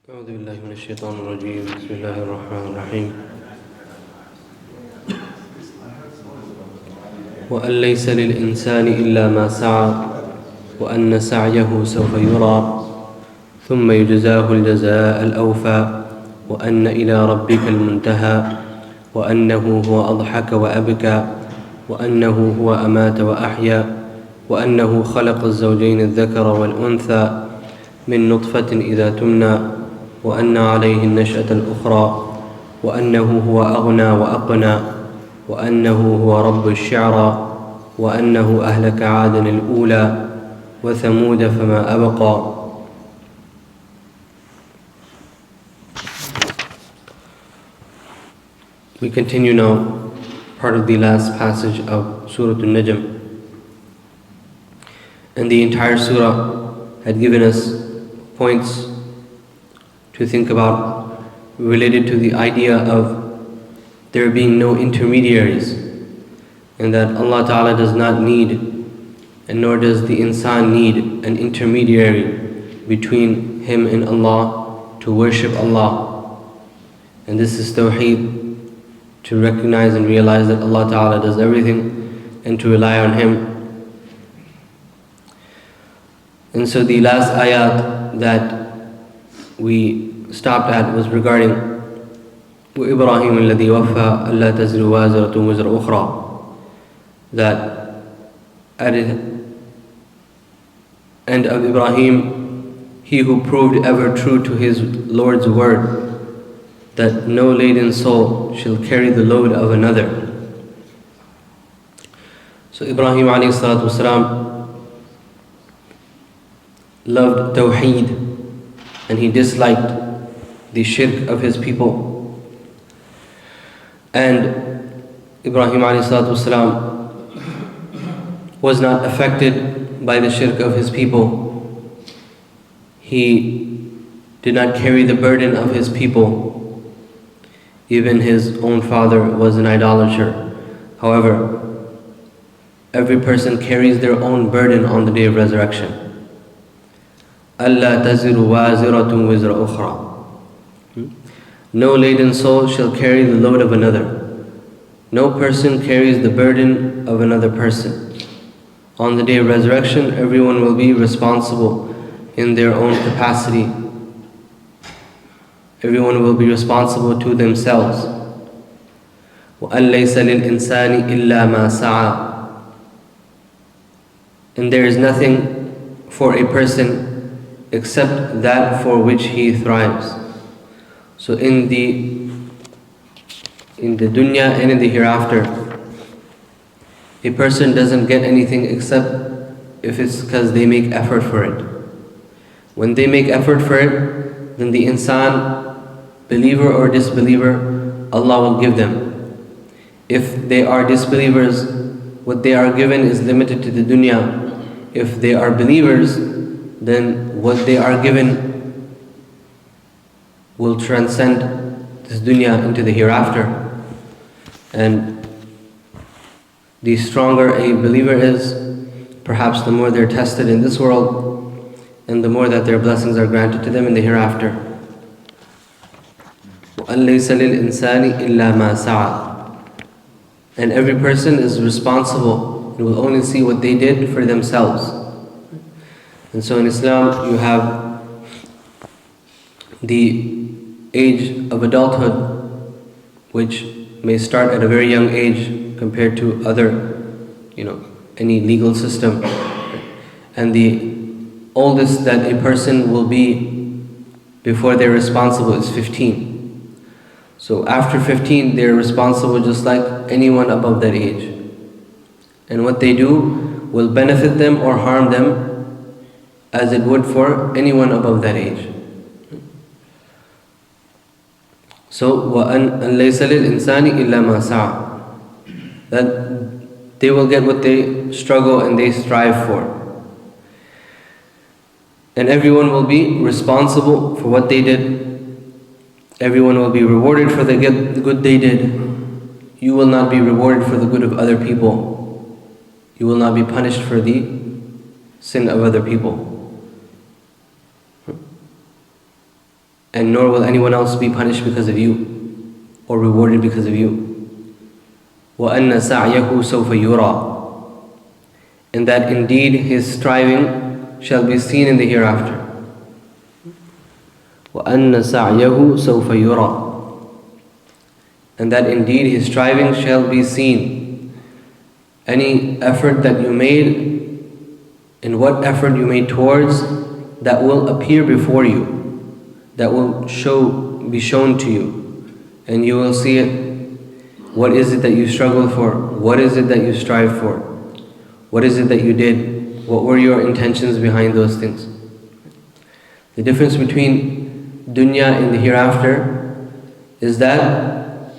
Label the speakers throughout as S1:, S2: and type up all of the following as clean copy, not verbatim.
S1: أعوذ بالله من الشيطان الرجيم بسم الله الرحمن الرحيم وأن ليس للإنسان إلا ما سعى وأن سعيه سوف يرى ثم يجزاه الجزاء الأوفى وأن إلى ربك المنتهى وأنه هو أضحك وأبكى وأنه هو أمات وأحيا وأنه خلق الزوجين الذكر والأنثى من نطفة إذا تمنى وأن عليه النشأة الأخرى وأنه هو أغنى وأقنى وأنه هو رب الشعرى وأنه أهلك عادا الأولى وثمود فما أبقى. We continue now part of the last passage of Surah An-Najm, and the entire surah had given us points to think about related to the idea of there being no intermediaries, and that Allah Ta'ala does not need, and nor does the insan need, an intermediary between him and Allah to worship Allah. And this is tawheed, to recognize and realize that Allah Ta'ala does everything and to rely on Him. And so the last ayat that we stopped at was regarding وَإِبْرَاهِيمَ الَّذِي وَفَّى أَلَّا تَزِرُ وَازِرَةٌ وِزْرَ أُخْرَى, that at the end of Ibrahim, he who proved ever true to his Lord's word, that no laden soul shall carry the load of another. So Ibrahim alayhi salatu wasalam loved tawheed, and he disliked the shirk of his people. And Ibrahim alayhi salatu wasalam was not affected by the shirk of his people. He did not carry the burden of his people. Even his own father was an idolater. However, every person carries their own burden on the day of resurrection. أَلَّا تَزِرُ وَازِرَةٌ وِزْرَ أُخْرَى. No laden soul shall carry the load of another. No person carries the burden of another person. On the day of resurrection, everyone will be responsible in their own capacity. Everyone will be responsible to themselves. وَأَن لَيْسَ لِلْإِنسَانِ إِلَّا مَا سَعَى. And there is nothing for a person except that for which he thrives. So in the dunya and in the hereafter, a person doesn't get anything except if it's because they make effort for it. When they make effort for it, then the insan, believer or disbeliever, Allah will give them. If they are disbelievers, what they are given is limited to the dunya. If they are believers, then what they are given will transcend this dunya into the hereafter. And the stronger a believer is, perhaps the more they're tested in this world, and the more that their blessings are granted to them in the hereafter. وَأَن لَيْسَ لِلْإِنسَانِ إِلَّا مَا سَعَى. And every person is responsible and will only see what they did for themselves. And so in Islam, you have the age of adulthood, which may start at a very young age compared to other, any legal system. And the oldest that a person will be before they're responsible is 15. So after 15, they're responsible just like anyone above that age. And what they do will benefit them or harm them as it would for anyone above that age. So, وَأَن لَيْسَ لِلْإِنسَانِ إِلَّا مَا سَعَى. That they will get what they struggle and they strive for. And everyone will be responsible for what they did. Everyone will be rewarded for the good they did. You will not be rewarded for the good of other people. You will not be punished for the sin of other people. and nor will anyone else be punished because of you or rewarded because of you. وَأَنَّ سَعْيَهُ سَوْفَ يُرَى, and that indeed his striving shall be seen in the hereafter. وَأَنَّ سَعْيَهُ سَوْفَ يُرَى, and that indeed his striving shall be seen. Any effort that you made, and what effort you made towards, that will appear before you, that will be shown to you, and you will see it. What is it that you struggle for? What is it that you strive for? What is it that you did? What were your intentions behind those things? The difference between dunya and the hereafter is that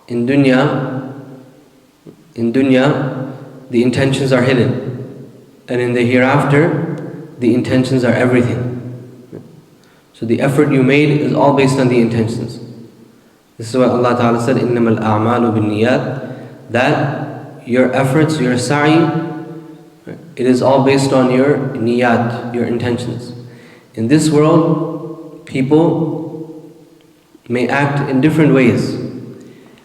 S1: in dunya, the intentions are hidden, and in the hereafter, the intentions are everything. So the effort you made is all based on the intentions. This is why Allah Ta'ala said, إِنَّمَا الْأَعْمَالُ بِالنِّيَّاتِ, that your efforts, your sa'i, it is all based on your niyat, your intentions. In this world, people may act in different ways,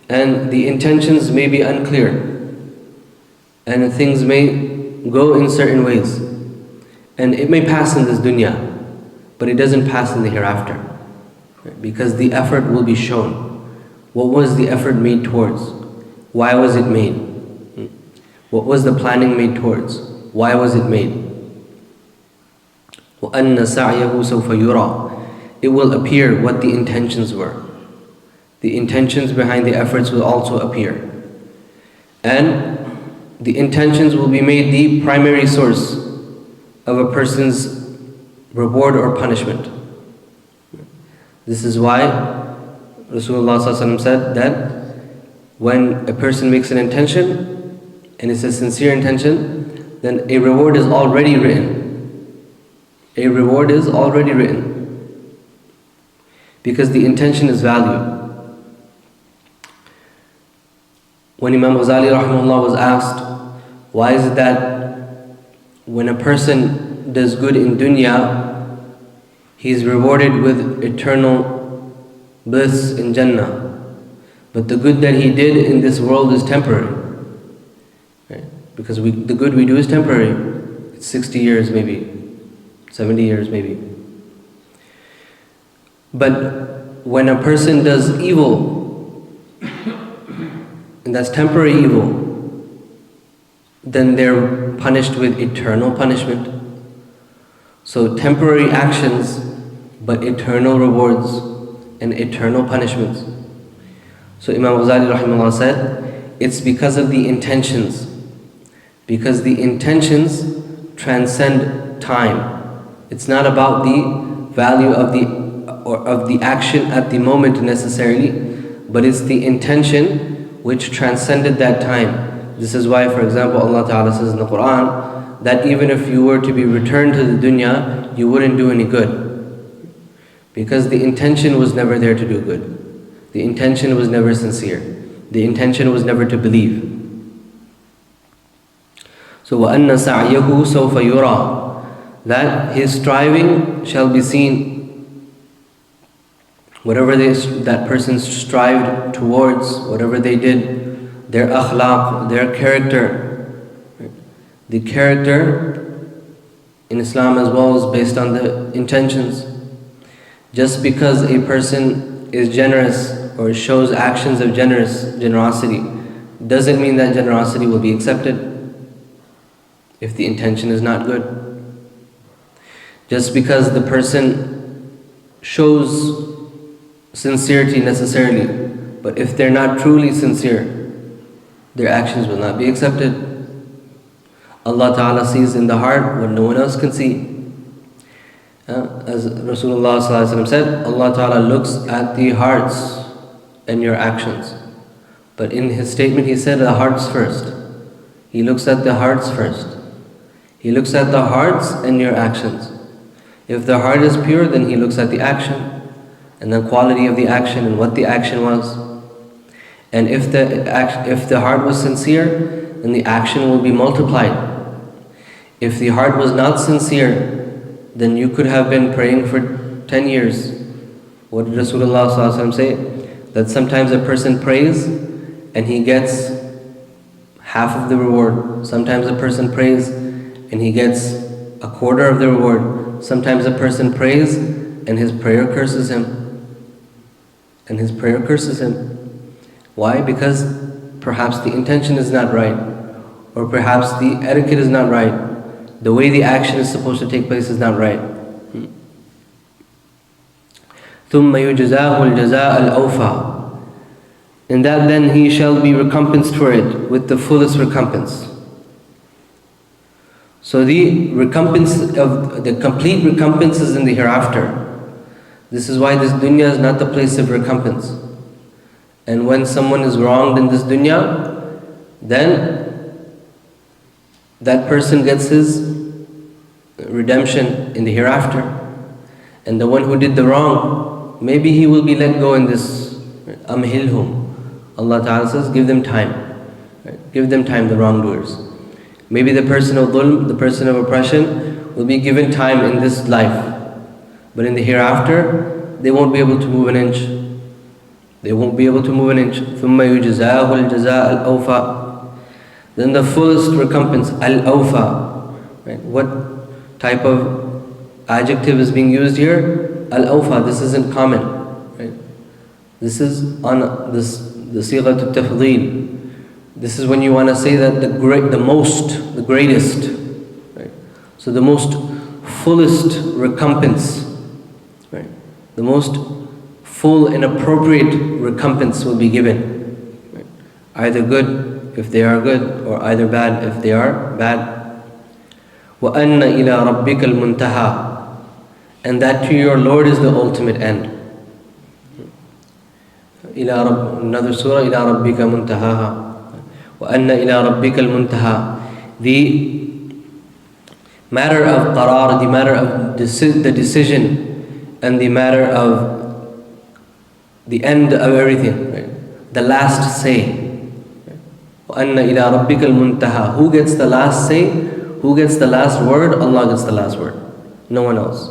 S1: and the intentions may be unclear, and things may go in certain ways, and it may pass in this dunya, but it doesn't pass in the hereafter, because the effort will be shown. What was the effort made towards? Why was it made? What was the planning made towards? Why was it made? وَأَنَّ سَعْيَهُ سَوْفَ يُرَى, it will appear what the intentions were. The intentions behind the efforts will also appear. And the intentions will be made the primary source of a person's reward or punishment. This is why Rasulullah ﷺ said that when a person makes an intention, and it's a sincere intention, then a reward is already written. A reward is already written, because the intention is valued. When Imam Ghazali rahimahullah was asked, why is it that when a person does good in dunya, he is rewarded with eternal bliss in Jannah, but the good that he did in this world is temporary, right? Because the good we do is temporary. It's 60 years maybe, 70 years maybe. But when a person does evil, and that's temporary evil, then they're punished with eternal punishment. So temporary actions, but eternal rewards and eternal punishments. So Imam Ghazali rahimahullah said, it's because of the intentions. Because the intentions transcend time. It's not about the value of the action at the moment necessarily, but it's the intention which transcended that time. This is why, for example, Allah Ta'ala says in the Quran that even if you were to be returned to the dunya, you wouldn't do any good. Because the intention was never there to do good. The intention was never sincere. The intention was never to believe. So وَأَنَّ سَعْيَهُ سَوْفَ يُرَى, that his striving shall be seen. Whatever that person strived towards, whatever they did, their akhlaq, their character. The character in Islam as well is based on the intentions. Just because a person is generous or shows actions of generosity doesn't mean that generosity will be accepted if the intention is not good. Just because the person shows sincerity necessarily, but if they're not truly sincere, their actions will not be accepted. Allah Ta'ala sees in the heart what no one else can see. As Rasulullah ﷺ said, Allah Ta'ala looks at the hearts and your actions. But in his statement he said the hearts first. He looks at the hearts first. He looks at the hearts and your actions. If the heart is pure, then he looks at the action and the quality of the action and what the action was. And if the heart was sincere, then the action will be multiplied. If the heart was not sincere, then you could have been praying for 10 years What did Rasulullah ﷺ say? That sometimes a person prays and he gets half of the reward. Sometimes a person prays and he gets a quarter of the reward. Sometimes a person prays and his prayer curses him. And his prayer curses him. Why? Because perhaps the intention is not right, or perhaps the etiquette is not right. The way the action is supposed to take place is not right. ثُمَّ يُجْزَاهُ الْجَزَاءَ الْأَوْفَى. And that then he shall be recompensed for it with the fullest recompense. So the recompense of the complete recompense is in the hereafter. This is why this dunya is not the place of recompense. And when someone is wronged in this dunya, then that person gets his redemption in the hereafter. And the one who did the wrong, maybe he will be let go in this. Amhilhum. Allah Ta'ala says, give them time. Right? Give them time, the wrongdoers. Maybe the person of dhulm, the person of oppression, will be given time in this life. But in the hereafter, they won't be able to move an inch. They won't be able to move an inch. ثُمَّ يُجْزَاهُ الْجَزَاءَ الْأَوْفَى. Then the fullest recompense, al-awfa. Right? What type of adjective is being used here? Al-awfa. This isn't common. Right? This is on the sighat al-tafdeel. This is when you want to say that the greatest. Right? So the most fullest recompense. Right? The most full and appropriate recompense will be given. Right? Either good if they are good, or either bad if they are bad. وَأَنَّ إِلَىٰ رَبِّكَ الْمُنْتَهَى. And that to your Lord is the ultimate end. Another surah, إِلَىٰ رَبِّكَ مُنْتَهَاهَا. وَأَنَّ إِلَىٰ رَبِّكَ الْمُنْتَهَى. The matter of qarar, the matter of the decision, and the matter of the end of everything, right? The last say. وَأَنَّ إِلَىٰ رَبِّكَ الْمُنْتَهَى. Who gets the last say? Who gets the last word? Allah gets the last word. No one else.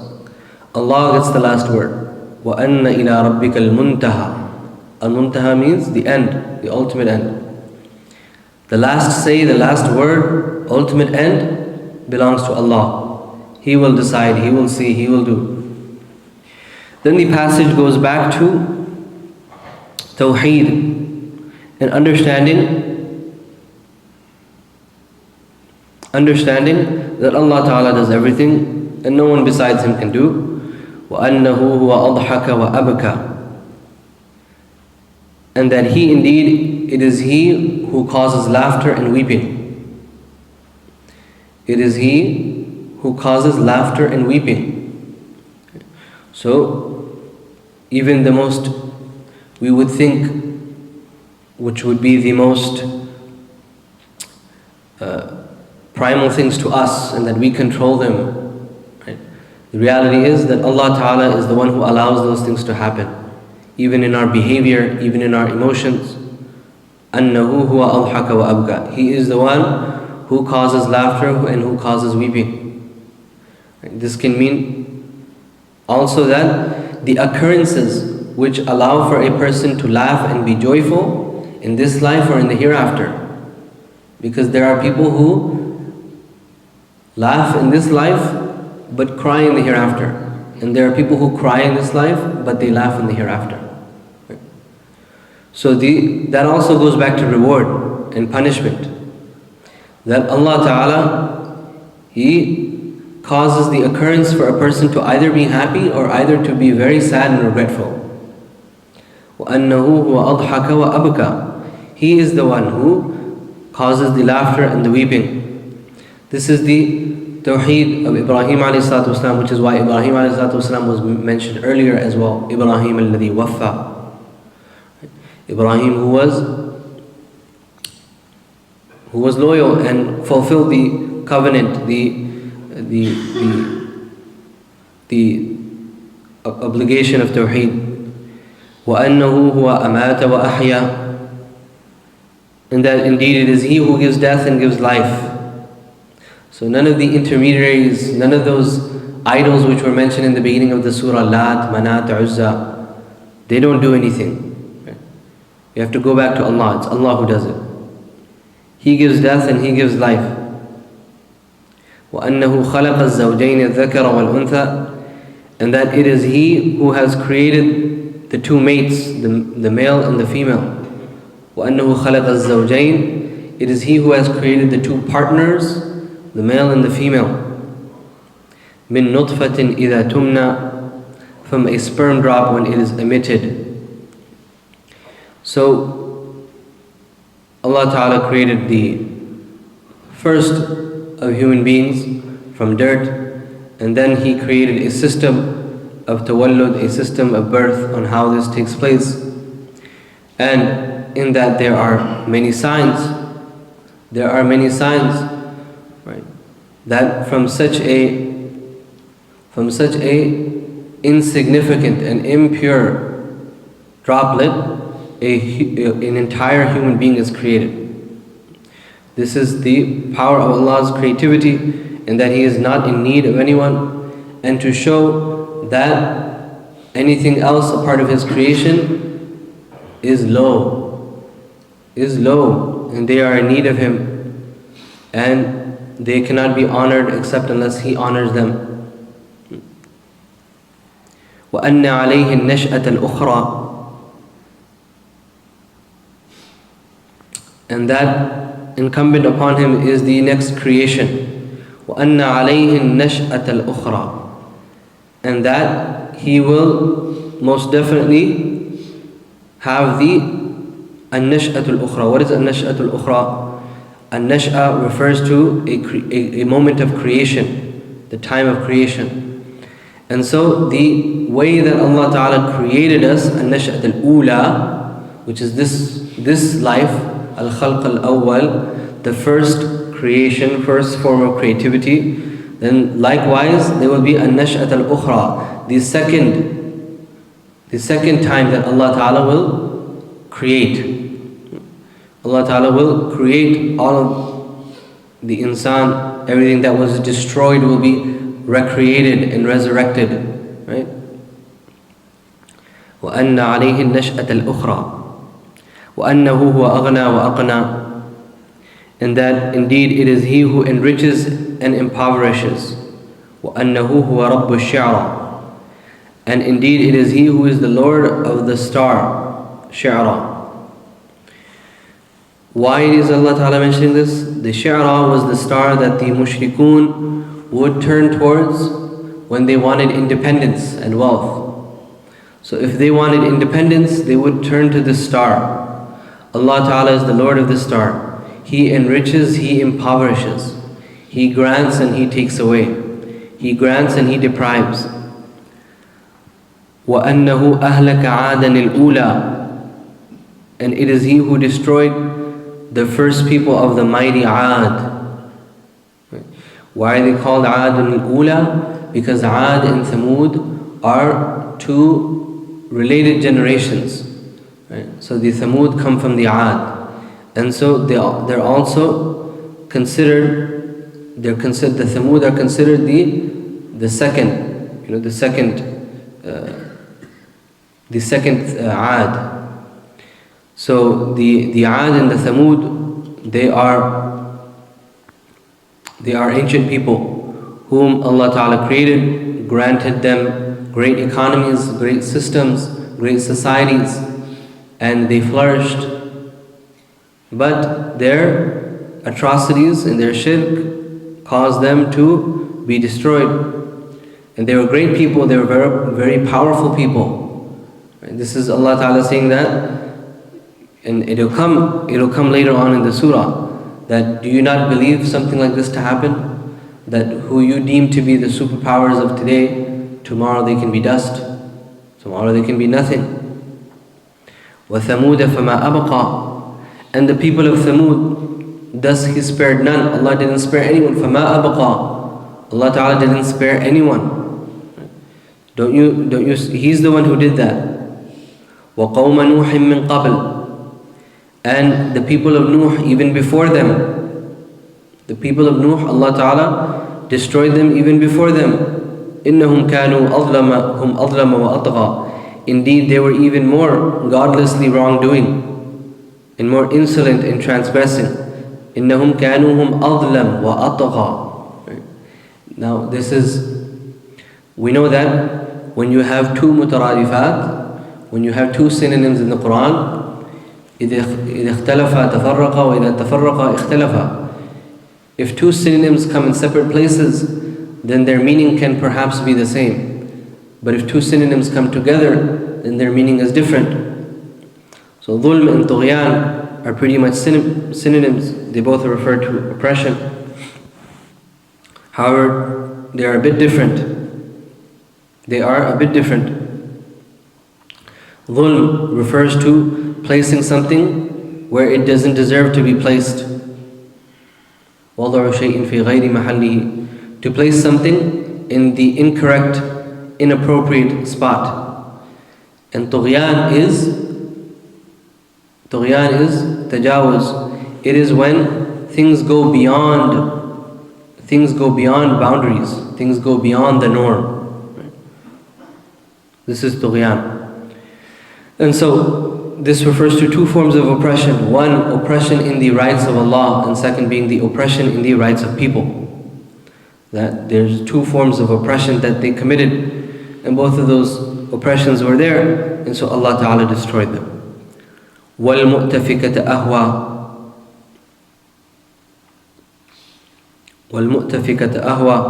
S1: Allah gets the last word. وَأَنَّ إِلَىٰ رَبِّكَ الْمُنْتَهَى. Al-muntaha means the end, the ultimate end. The last say, the last word, ultimate end belongs to Allah. He will decide, He will see, He will do. Then the passage goes back to Tawheed and understanding that Allah Ta'ala does everything and no one besides Him can do. وَأَنَّهُ هُوَ أَضْحَكَ وَأَبْكَى. And that He indeed, it is He who causes laughter and weeping. It is He who causes laughter and weeping. So, even the most, we would think, which would be the most primal things to us, and that we control them. Right? The reality is that Allah Ta'ala is the one who allows those things to happen. Even in our behavior, even in our emotions. أَنَّهُ هُوَ أَضْحَكَ وَأَبْكَى. He is the one who causes laughter and who causes weeping. This can mean also that the occurrences which allow for a person to laugh and be joyful in this life or in the hereafter. Because there are people who laugh in this life but cry in the hereafter. And there are people who cry in this life but they laugh in the hereafter. So that also goes back to reward and punishment. That Allah Ta'ala, He causes the occurrence for a person to either be happy or either to be very sad and regretful. وَأَنَّهُ هُوَ أَضْحَكَ وَأَبْكَى. He is the one who causes the laughter and the weeping. This is the Tawheed of Ibrahim ﷺ, which is why Ibrahim ﷺ was mentioned earlier as well. Ibrahim alladhi waffa. Ibrahim who was loyal and fulfilled the covenant, the obligation of Tawheed. وَأَنَّهُ هُوَ أَمَاتَ وَأَحْيَا. And that indeed it is He who gives death and gives life. So none of the intermediaries, none of those idols which were mentioned in the beginning of the surah, Lat, Manat, Uzza, They don't do anything. Right? You have to go back to Allah. It's Allah who does it. He gives death and He gives life. وَأَنَّهُ خَلَقَ الزَّوْجَيْنِ الذَّكَرَ وَالْأُنثَى, and that it is He who has created the two mates, the male and the female. وَأَنَّهُ خَلَقَ الزَّوْجَيْنِ, it is He who has created the two partners, the male and the female. مِن نُطْفَةٍ إِذَا تُمْنَى, from a sperm drop when it is emitted. So Allah Ta'ala created the first of human beings from dirt, and then He created a system of tawallud, a system of birth on how this takes place. And in that there are many signs. There are many signs, right? That from such a insignificant and impure droplet, an entire human being is created. This is the power of Allah's creativity, and that He is not in need of anyone, and to show that anything else a part of His creation is low, and they are in need of Him, and they cannot be honored except unless He honors them. وَأَنَّ عَلَيْهِ النَّشْأَةَ الْأُخْرَى, and that incumbent upon Him is the next creation. وَأَنَّ عَلَيْهِ النَّشْأَةَ الْأُخْرَى, and that He will most definitely have the النَّشْأَةُ الْأُخْرَى. What is النَّشْأَةُ الْأُخْرَى? An-nash'a refers to a moment of creation, the time of creation. And so the way that Allah Ta'ala created us, an-nash'at al-ula, which is this life, al-khalq al-awwal, the first creation, first form of creativity, then likewise there will be an-nash'at al-ukhra, the second time that Allah Ta'ala will create. Allah Ta'ala will create all of the insan, everything that was destroyed will be recreated and resurrected, right? وَأَنَّ عَلَيْهِ النَّشْأَةَ الْأُخْرَى وَأَنَّهُ هُوَ أَغْنَى وَأَقْنَى, and that indeed it is He who enriches and impoverishes. وَأَنَّهُ هُوَ رَبُّ الشِّعْرَى, and indeed it is He who is the Lord of the star, Shi'ra. Why is Allah Ta'ala mentioning this? The Shi'ra was the star that the mushrikun would turn towards when they wanted independence and wealth. So if they wanted independence, they would turn to this star. Allah Ta'ala is the Lord of the star. He enriches, He impoverishes. He grants and He takes away. He grants and He deprives. وَأَنَّهُ أَهْلَكَ عَادًا الْأُولَى, and it is He who destroyed the first people of the mighty Aad. Why are they called Aad al-Ula? Because Aad and Thamud are two related generations. Right? So the Thamud come from the Aad, and so they're also considered. The Thamud are considered the second, the second Aad. So the Aad and the Thamud, they are ancient people whom Allah Ta'ala created, granted them great economies, great systems, great societies, and they flourished. But their atrocities and their shirk caused them to be destroyed. And they were great people, they were very, very powerful people. And this is Allah Ta'ala saying that, and it'll come later on in the surah, that do you not believe something like this to happen? That who you deem to be the superpowers of today, tomorrow they can be dust, tomorrow they can be nothing. وَثَمُودَ فَمَا أَبْقَى, and the people of Thamud, thus He spared none. Allah didn't spare anyone. فَمَا أَبْقَى, Allah Ta'ala didn't spare anyone. Don't you? He's the one who did that. وَقَوْمَ نُوحٍ مِّن قَبْلِ, and the people of Nuh even before them. The people of Nuh, Allah Ta'ala destroyed them even before them. إِنَّهُمْ كَانُوا أَظْلَمَ وَأَطْغَى, Indeed, they were even more godlessly wrongdoing and more insolent in transgressing. إِنَّهُمْ كَانُوا هُمْ أَظْلَمْ وَأَطْغَى. Now this is, we know that when you have two mutaradifat, when you have two synonyms in the Quran, إِذَا اخْتَلَفَا تَفَرَّقَا وَإِذَا تَفَرَّقَا اخْتَلَفَا. If two synonyms come in separate places, then their meaning can perhaps be the same. But if two synonyms come together, then their meaning is different. So dhulm and tughyan are pretty much synonyms. They both refer to oppression. However, they are a bit different. They are a bit different. Dhulm refers to placing something where it doesn't deserve to be placed. وَضَعُ شَيْءٍ فِي غَيْرِ مَحَلِّهِ. To place something in the incorrect, inappropriate spot. And tughyan is tajawuz. It is when things go beyond boundaries, things go beyond the norm. This is tughyan. And so this refers to two forms of oppression. One, oppression in the rights of Allah, and second being the oppression in the rights of people. That there's two forms of oppression that they committed, and both of those oppressions were there, and so Allah Ta'ala destroyed them. وَالْمُؤْتَفِكَةَ أَهْوَى. وَالْمُؤْتَفِكَةَ أَهْوَى.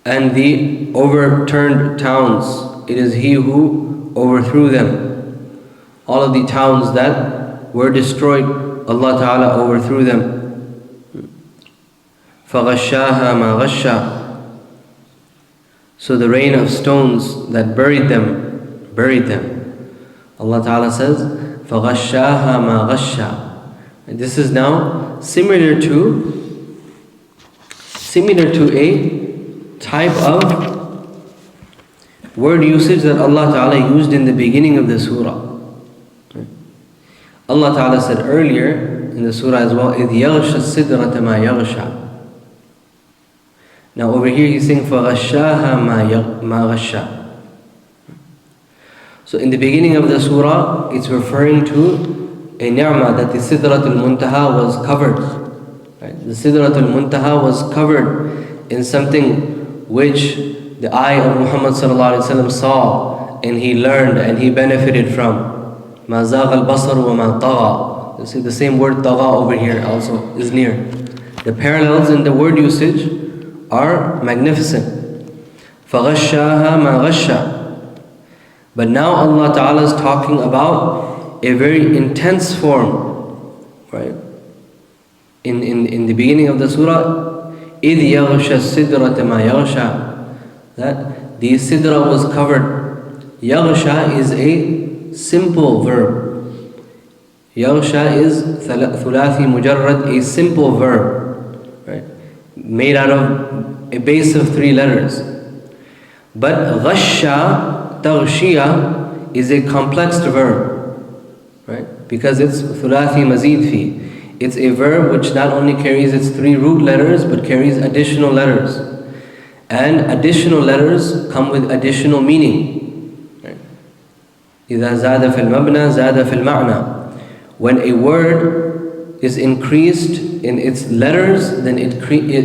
S1: And the overturned towns, it is He who overthrew them. All of the towns that were destroyed, Allah Ta'ala overthrew them. فَغَشَّاهَا مَا غَشَّا. So the rain of stones that buried them. Allah Ta'ala says, فَغَشَّاهَا مَا غَشَّا. And this is now similar to a type of word usage that Allah Ta'ala used in the beginning of the surah. Allah Ta'ala said earlier in the surah as well, إِذْ يَغْشَى السِّدْرَةَ مَا يَغْشَى. Now over here he's saying فَغَشَّاهَا مَا غَشَّا. So in the beginning of the surah, it's referring to a ni'mah that the Sidratul Muntaha was covered. Right? The Sidratul Muntaha was covered in something which the eye of Muhammad ﷺ saw, and he learned and he benefited from. مَا زَاغَ الْبَصَرُ وَمَا طَغَى. You see the same word طَغَى over here also is near. The parallels in the word usage are magnificent. فَغَشَّاهَا مَا غَشَّا. But now Allah Ta'ala is talking about a very intense form, right? In the beginning of the surah, إِذْ يَغْشَى السِّدْرَةَ مَا يَغْشَى. That the sidra was covered. Yaghsha is a simple verb. Yaghsha is thulathi mujarrad, a simple verb, right? Made out of a base of 3 letters. But ghasha, taghshiya, is a complex verb, right? Because it's thulathi mazid fi. It's a verb which not only carries its 3 root letters, but carries additional letters. And additional letters come with additional meaning. Right? إِذَا زَادَ فِي الْمَبْنَى زَادَ فِي الْمَعْنَى. When a word is increased in its letters, then it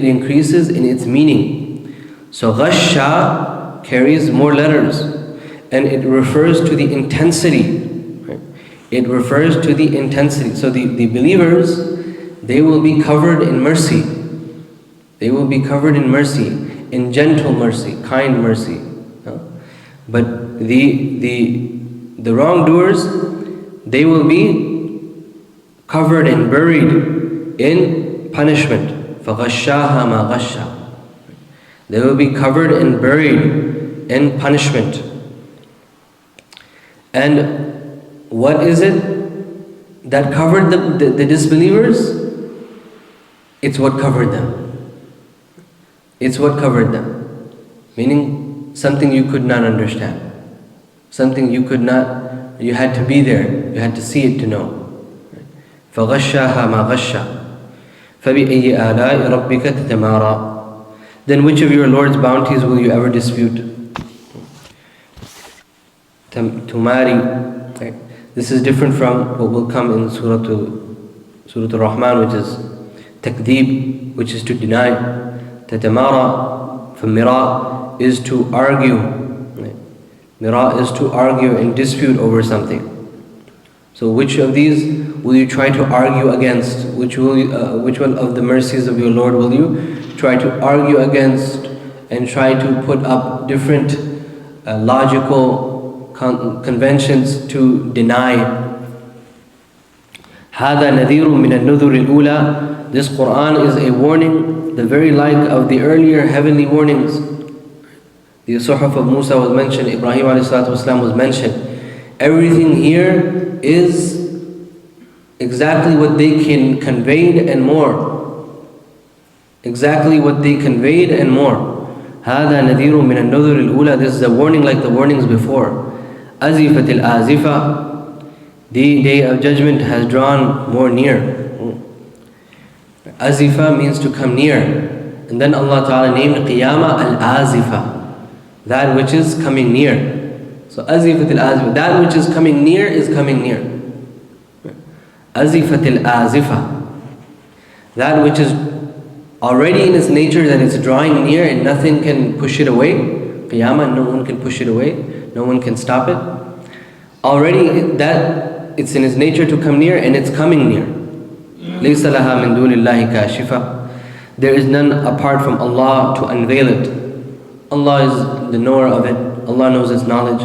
S1: increases in its meaning. So ghasha carries more letters, and it refers to the intensity. Right? It refers to the intensity. So the believers, they will be covered in mercy. They will be covered in mercy, in gentle mercy, kind mercy. But the wrongdoers, they will be covered and buried in punishment. فَغَشَّاهَا مَا غَشَّا. They will be covered and buried in punishment. And what is it that covered the disbelievers? It's what covered them. It's what covered them. Meaning something you could not understand. Something you had to be there, you had to see it to know. فَغَشَّاهَا مَا غَشَّا فَبِأَيِّ آلَاءِ رَبِّكَ تَتَمَارَى. Then which of your Lord's bounties will you ever dispute? marry. Right? This is different from what will come in Surah Ar-Rahman, which is takdeeb, which is to deny. Tatamara, from mira, is to argue. Right? Mira is to argue and dispute over something. So which of these will you try to argue against? Which one of the mercies of your Lord will you try to argue against and try to put up different logical conventions to deny? هذا نذير من النذر الأولى. This Quran is a warning, the very like of the earlier heavenly warnings. The Suhuf of Musa was mentioned, Ibrahim ﷺ was mentioned. Everything here is exactly what they can conveyed and more. Exactly what they conveyed and more. هذا نذير من النذر الأولى. This is a warning like the warnings before. أزفت الآزفة. The day of judgment has drawn more near. Azifa means to come near. And then Allah Ta'ala named Qiyamah al-Azifa, that which is coming near. So azifat al-azifa, that which is coming near is coming near. Azifat al-azifa, that which is already in its nature that it's drawing near and nothing can push it away. Qiyamah, no one can push it away, no one can stop it. Already that it's in its nature to come near and it's coming near. لَيْسَ لَهَا مِن دُونِ اللَّهِ كَاشِفَةٌ. There is none apart from Allah to unveil it. Allah is the knower of it. Allah knows its knowledge.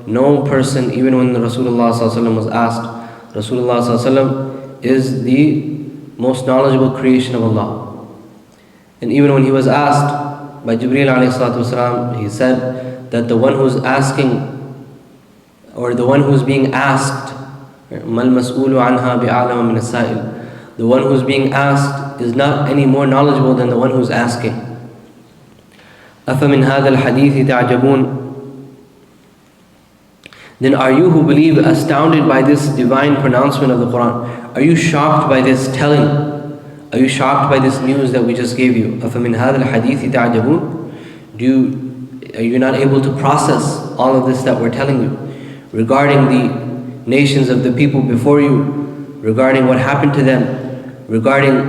S1: No person, even when Rasulullah ﷺ was asked, Rasulullah ﷺ is the most knowledgeable creation of Allah. And even when he was asked by Jibreel ﷺ, he said that the one who's asking, or the one who's being asked, مَا الْمَسْئُولُ عَنْهَا بِأَعْلَمَ مِنَ السَّائِلِ, the one who's being asked is not any more knowledgeable than the one who's asking. أَفَمِنْ هَذَا الْحَدِيثِ تَعْجَبُونَ. Then are you who believe astounded by this divine pronouncement of the Quran? Are you shocked by this telling? Are you shocked by this news that we just gave you? أَفَمِنْ هَذَا الْحَدِيثِ تَعْجَبُونَ. Are you not able to process all of this that we're telling you? Regarding the nations of the people before you, regarding what happened to them, regarding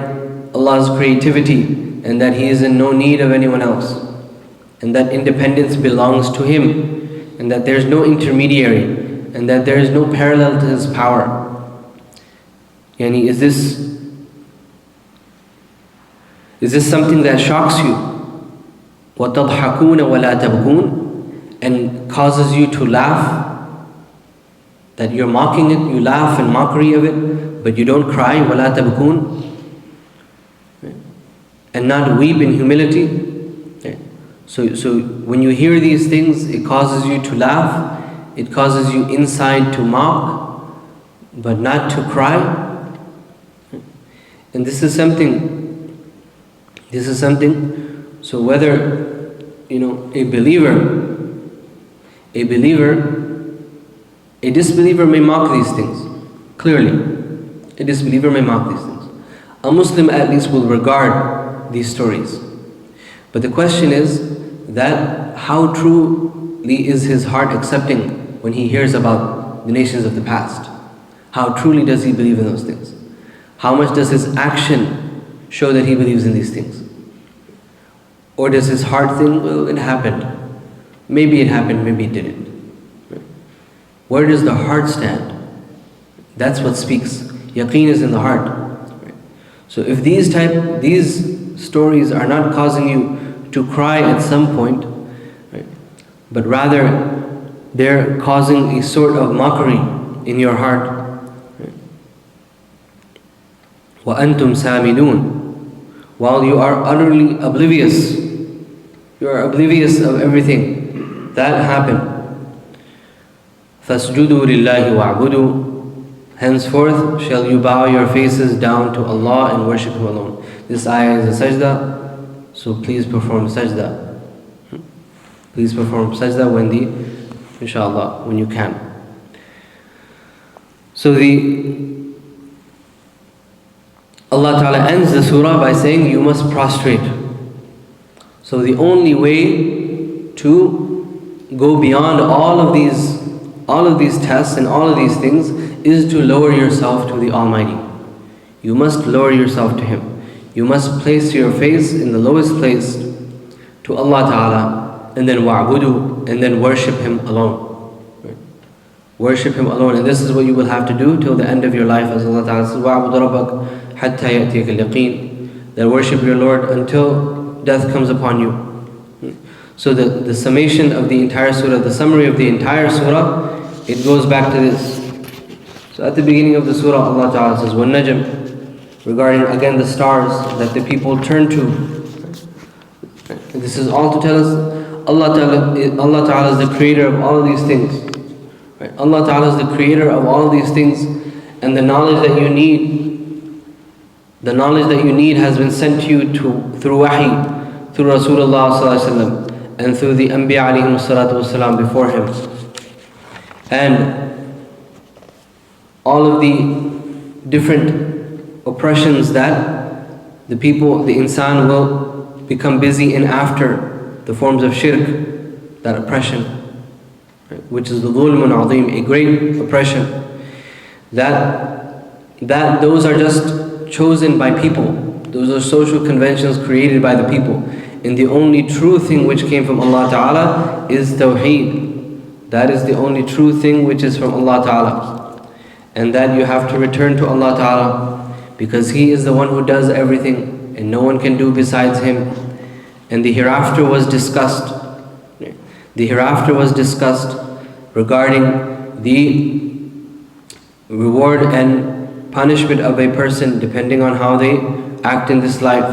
S1: Allah's creativity, and that He is in no need of anyone else, and that independence belongs to Him, and that there is no intermediary, and that there is no parallel to His power. Yani, is this something that shocks you? وَتَضْحَكُونَ وَلَا تَبْكُونَ, and causes you to laugh? That you're mocking it, you laugh in mockery of it, but you don't cry, وَلَا تَبْكُونَ, and not weep in humility. So when you hear these things, it causes you to laugh, it causes you inside to mock, but not to cry. And this is something, so whether, a disbeliever may mock these things, clearly. A disbeliever may mock these things. A Muslim at least will regard these stories. But the question is that how truly is his heart accepting when he hears about the nations of the past? How truly does he believe in those things? How much does his action show that he believes in these things? Or does his heart think, well, it happened. Maybe it happened, maybe it didn't. Where does the heart stand? That's what speaks. Yaqeen is in the heart. So if these stories are not causing you to cry at some point, but rather they're causing a sort of mockery in your heart. وَأَنْتُمْ سَامِدُونَ, while you are utterly oblivious. You are oblivious of everything that happened. فَاسْجُدُوا لِلَّهِ وَاعْبُدُوا, henceforth shall you bow your faces down to Allah and worship Him alone. This ayah is a sajda, so please perform sajda. Please perform sajda when you can. So Allah Ta'ala ends the surah by saying you must prostrate. So the only way to go beyond all of these all of these tests and all of these things is to lower yourself to the Almighty. You must lower yourself to Him. You must place your face in the lowest place to Allah Ta'ala, and then wa'budu, and then worship Him alone. Right? Worship Him alone, and this is what you will have to do till the end of your life, as Allah Ta'ala says, wa'budu rabbak hatta ya'tiyaka al-yaqeen. That worship your Lord until death comes upon you. So the summation of the entire surah, the summary of the entire surah, it goes back to this. So at the beginning of the surah, Allah Ta'ala says, وَالنَّجْمِ, regarding again the stars that the people turn to. This is all to tell us Allah Ta'ala is the creator of all of these things. Right? Allah Ta'ala is the creator of all of these things, and the knowledge that you need has been sent to you through wahi, through Rasulullah Sallallahu Alaihi Wasallam, and through the Anbiya alayhim salatu wasalam before him. And all of the different oppressions that the people, the insan will become busy in after, the forms of shirk, that oppression, right, which is the dhulmun azim, a great oppression, that those are just chosen by people. Those are social conventions created by the people. And the only true thing which came from Allah Ta'ala is Tawheed. That is the only true thing which is from Allah Ta'ala. And that you have to return to Allah Ta'ala, because He is the one who does everything and no one can do besides Him. And the hereafter was discussed. The hereafter was discussed regarding the reward and punishment of a person depending on how they act in this life.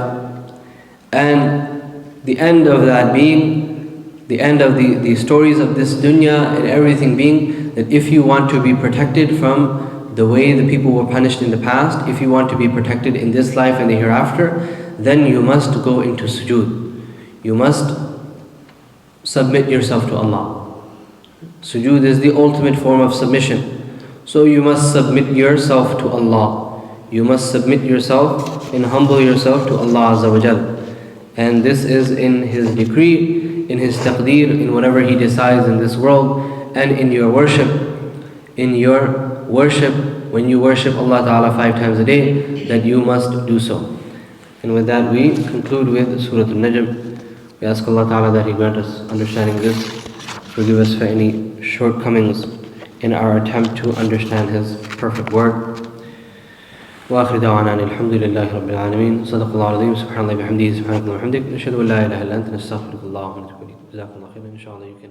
S1: And the end of that being, the end of the stories of this dunya and everything being, that if you want to be protected from the way the people were punished in the past, if you want to be protected in this life and the hereafter, then you must go into sujood. You must submit yourself to Allah. Sujood is the ultimate form of submission. So you must submit yourself to Allah. You must submit yourself and humble yourself to Allah Azza wa Jal. And this is in His decree, in His taqdeer, in whatever He decides in this world, and in your worship. In your worship, when you worship Allah Ta'ala 5 times a day, that you must do so. And with that we conclude with Surah An-Najm. We ask Allah Ta'ala that He grant us understanding this, forgive us for any shortcomings in our attempt to understand His perfect word. وآخر دعوانا أن الحمد لله رب العالمين. صدق الله العظيم. سبحان الله بحمده. سبحانك اللهم وبحمدك. نشهد أن لا إله إلا أنت. نستغفرك اللهم ونتوب إليك. جزاكم الله خيرا. إن شاء الله you can